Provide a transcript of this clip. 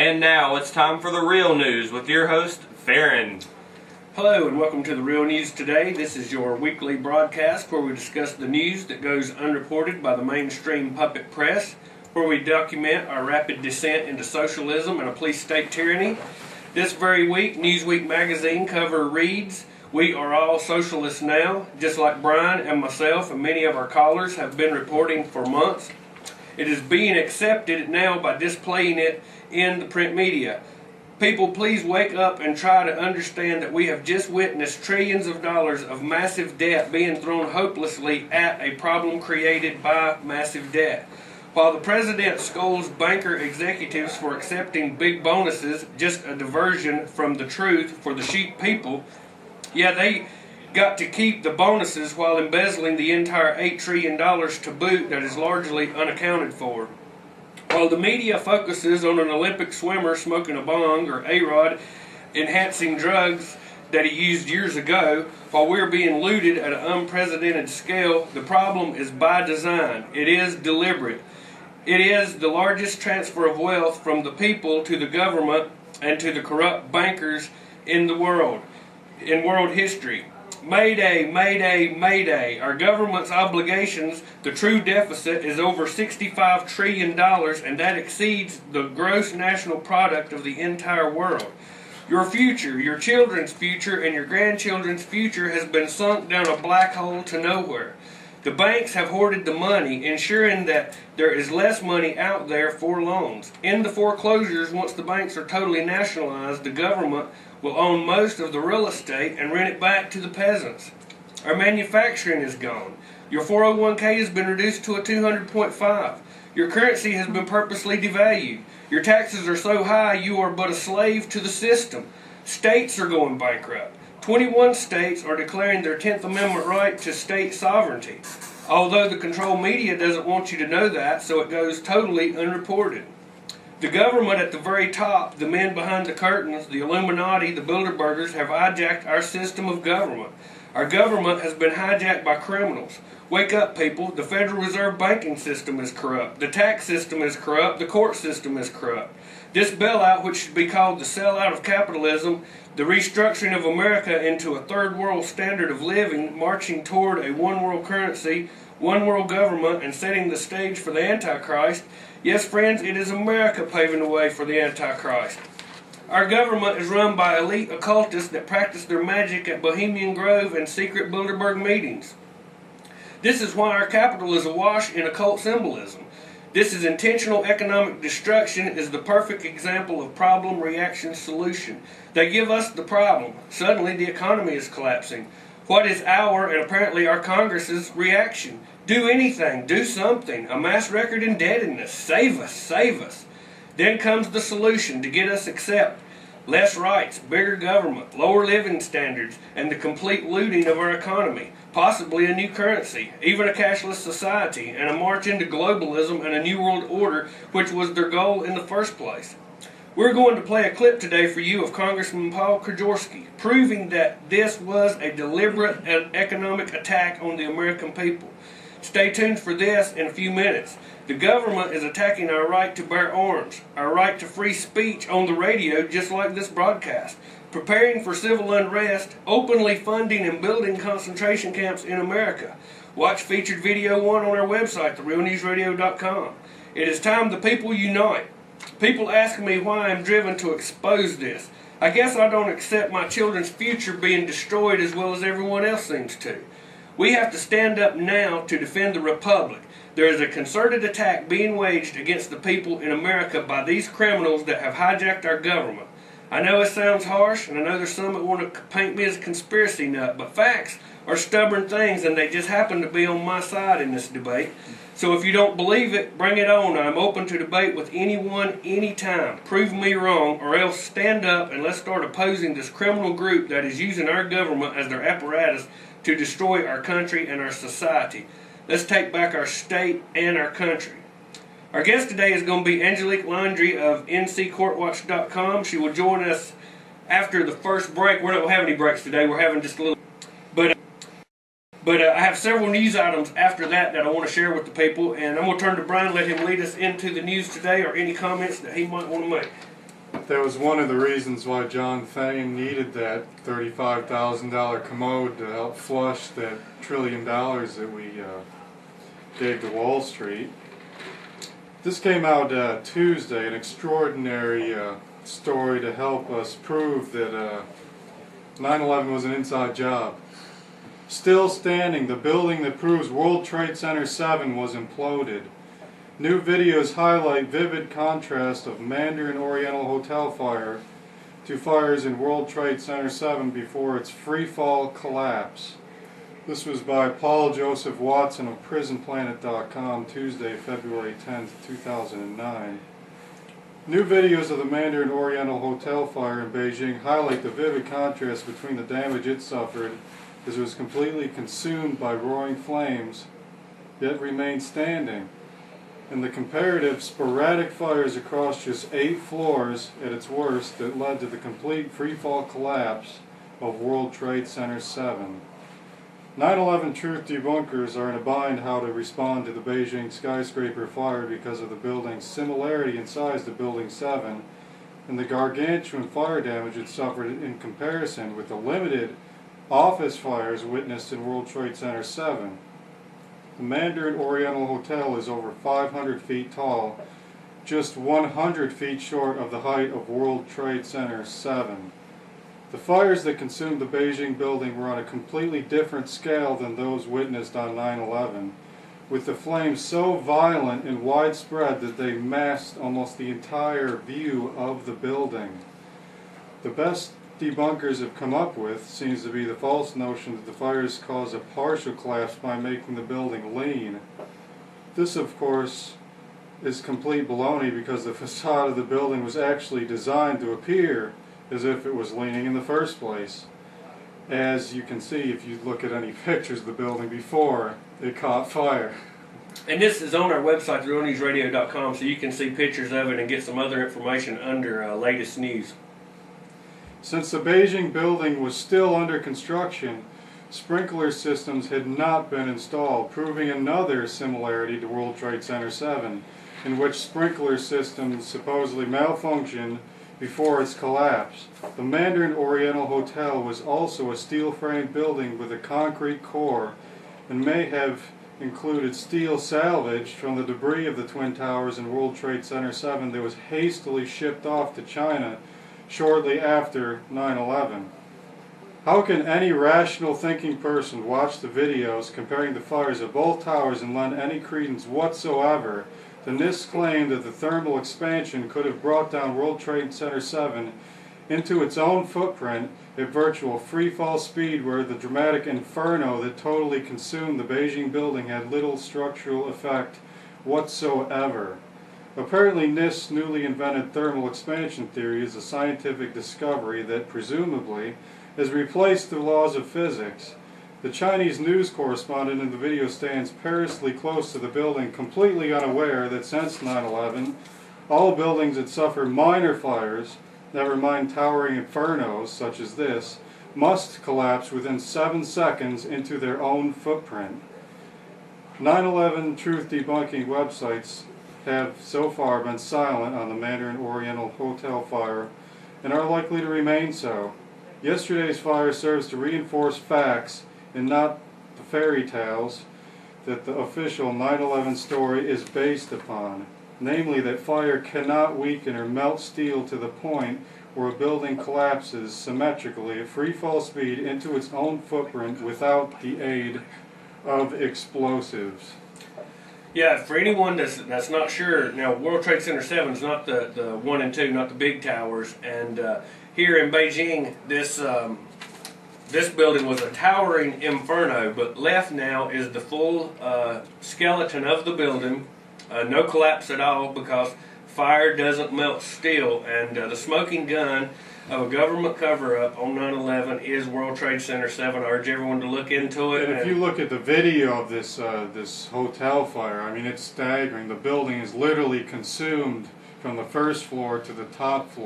And now it's time for the real news with your host, Farron. Hello and welcome to the Real News Today. This is your weekly broadcast where we discuss the news that goes unreported by the mainstream puppet press, where we document our rapid descent into socialism and a police state tyranny. This very week, Newsweek magazine cover reads, "We are all socialists now," just like Brian and myself and many of our callers have been reporting for months. It is being accepted now by displaying it in the print media. People, please wake up and try to understand that we have just witnessed trillions of dollars of massive debt being thrown hopelessly at a problem created by massive debt. While the president scolds banker executives for accepting big bonuses, just a diversion from the truth for the sheep people, they got to keep the bonuses while embezzling the entire $8 trillion to boot that is largely unaccounted for. While the media focuses on an Olympic swimmer smoking a bong or A-Rod enhancing drugs that he used years ago, while we're being looted at an unprecedented scale, the problem is by design. It is deliberate. It is the largest transfer of wealth from the people to the government and to the corrupt bankers in the world, in world history. Mayday, mayday, mayday. Our government's obligations, the true deficit is over $65 trillion, and that exceeds the gross national product of the entire world. Your future, your children's future, and your grandchildren's future has been sunk down a black hole to nowhere. The banks have hoarded the money, ensuring that there is less money out there for loans. In the foreclosures, once the banks are totally nationalized, the government will own most of the real estate and rent it back to the peasants. Our manufacturing is gone. Your 401k has been reduced to a 200.5. Your currency has been purposely devalued. Your taxes are so high you are but a slave to the system. States are going bankrupt. 21 states are declaring their 10th Amendment right to state sovereignty, although the controlled media doesn't want you to know that, so it goes totally unreported. The government at the very top, the men behind the curtains, the Illuminati, the Bilderbergers, have hijacked our system of government. Our government has been hijacked by criminals. Wake up, people. The Federal Reserve banking system is corrupt. The tax system is corrupt. The court system is corrupt. This bailout, which should be called the sellout of capitalism, the restructuring of America into a third world standard of living, marching toward a one world currency, one world government, and setting the stage for the Antichrist. Yes, friends, it is America paving the way for the Antichrist. Our government is run by elite occultists that practice their magic at Bohemian Grove and secret Bilderberg meetings. This is why our capital is awash in occult symbolism. This is intentional economic destruction is the perfect example of problem, reaction, solution. They give us the problem. Suddenly the economy is collapsing. What is our, and apparently our Congress's, reaction? Do anything, do something. A mass record indebtedness. Save us, save us. Then comes the solution to get us accept. Less rights, bigger government, lower living standards, and the complete looting of our economy. Possibly a new currency, even a cashless society, and a march into globalism and a new world order, which was their goal in the first place. We're going to play a clip today for you of Congressman Paul Krajewski, proving that this was a deliberate economic attack on the American people. Stay tuned for this in a few minutes. The government is attacking our right to bear arms, our right to free speech on the radio, just like this broadcast, preparing for civil unrest, openly funding and building concentration camps in America. Watch featured video 1 on our website, therealnewsradio.com. It is time the people unite. People ask me why I'm driven to expose this. I guess I don't accept my children's future being destroyed as well as everyone else seems to. We have to stand up now to defend the Republic. There is a concerted attack being waged against the people in America by these criminals that have hijacked our government. I know it sounds harsh, and I know there's some that want to paint me as a conspiracy nut, but facts are stubborn things, and they just happen to be on my side in this debate. So if you don't believe it, bring it on. I'm open to debate with anyone, anytime. Prove me wrong, or else stand up and let's start opposing this criminal group that is using our government as their apparatus to destroy our country and our society. Let's take back our state and our country. Our guest today is going to be Angelique Landry of nccourtwatch.com. She will join us after the first break. We don't have any breaks today. We're having just a little. But I have several news items after that I want to share with the people. And I'm going to turn to Brian, let him lead us into the news today or any comments that he might want to make. That was one of the reasons why John Thane needed that $35,000 commode to help flush that $1 trillion that we gave to Wall Street. This came out Tuesday, an extraordinary story to help us prove that 9/11 was an inside job. Still standing, the building that proves World Trade Center 7 was imploded. New videos highlight vivid contrast of Mandarin Oriental Hotel fire to fires in World Trade Center 7 before its free-fall collapse. This was by Paul Joseph Watson of PrisonPlanet.com, Tuesday, February 10, 2009. New videos of the Mandarin Oriental Hotel fire in Beijing highlight the vivid contrast between the damage it suffered as it was completely consumed by roaring flames, yet remained standing, and the comparative sporadic fires across just 8 floors at its worst that led to the complete free-fall collapse of World Trade Center 7. 9/11 truth debunkers are in a bind how to respond to the Beijing skyscraper fire because of the building's similarity in size to Building 7 and the gargantuan fire damage it suffered in comparison with the limited office fires witnessed in World Trade Center 7. The Mandarin Oriental Hotel is over 500 feet tall, just 100 feet short of the height of World Trade Center 7. The fires that consumed the Beijing building were on a completely different scale than those witnessed on 9/11, with the flames so violent and widespread that they masked almost the entire view of the building. The best debunkers have come up with seems to be the false notion that the fires caused a partial collapse by making the building lean. This, of course, is complete baloney because the facade of the building was actually designed to appear as if it was leaning in the first place. As you can see if you look at any pictures of the building before it caught fire. And this is on our website, realnewsradio.com, so you can see pictures of it and get some other information under latest news. Since the Beijing building was still under construction, sprinkler systems had not been installed, proving another similarity to World Trade Center 7, in which sprinkler systems supposedly malfunctioned before its collapse. The Mandarin Oriental Hotel was also a steel-framed building with a concrete core and may have included steel salvaged from the debris of the Twin Towers in World Trade Center 7 that was hastily shipped off to China shortly after 9/11. How can any rational thinking person watch the videos comparing the fires of both towers and lend any credence whatsoever to this claim that the thermal expansion could have brought down World Trade Center 7 into its own footprint at virtual free-fall speed, where the dramatic inferno that totally consumed the Beijing building had little structural effect whatsoever? Apparently NIST's newly invented thermal expansion theory is a scientific discovery that presumably has replaced the laws of physics. The Chinese news correspondent in the video stands perilously close to the building, completely unaware that since 9/11, all buildings that suffer minor fires, never mind towering infernos such as this, must collapse within 7 seconds into their own footprint. 9/11 truth debunking websites have so far been silent on the Mandarin Oriental Hotel fire and are likely to remain so. Yesterday's fire serves to reinforce facts and not the fairy tales that the official 9/11 story is based upon, namely that fire cannot weaken or melt steel to the point where a building collapses symmetrically at free-fall speed into its own footprint without the aid of explosives. Yeah, for anyone that's not sure, now World Trade Center 7 is not the 1 and 2, not the big towers, and here in Beijing, this building was a towering inferno, but left now is the full skeleton of the building, no collapse at all because fire doesn't melt steel, and the smoking gun of a government cover-up on 9/11 is World Trade Center 7. I urge everyone to look into it. And if you look at the video of this this hotel fire, I mean, it's staggering. The building is literally consumed from the first floor to the top floor.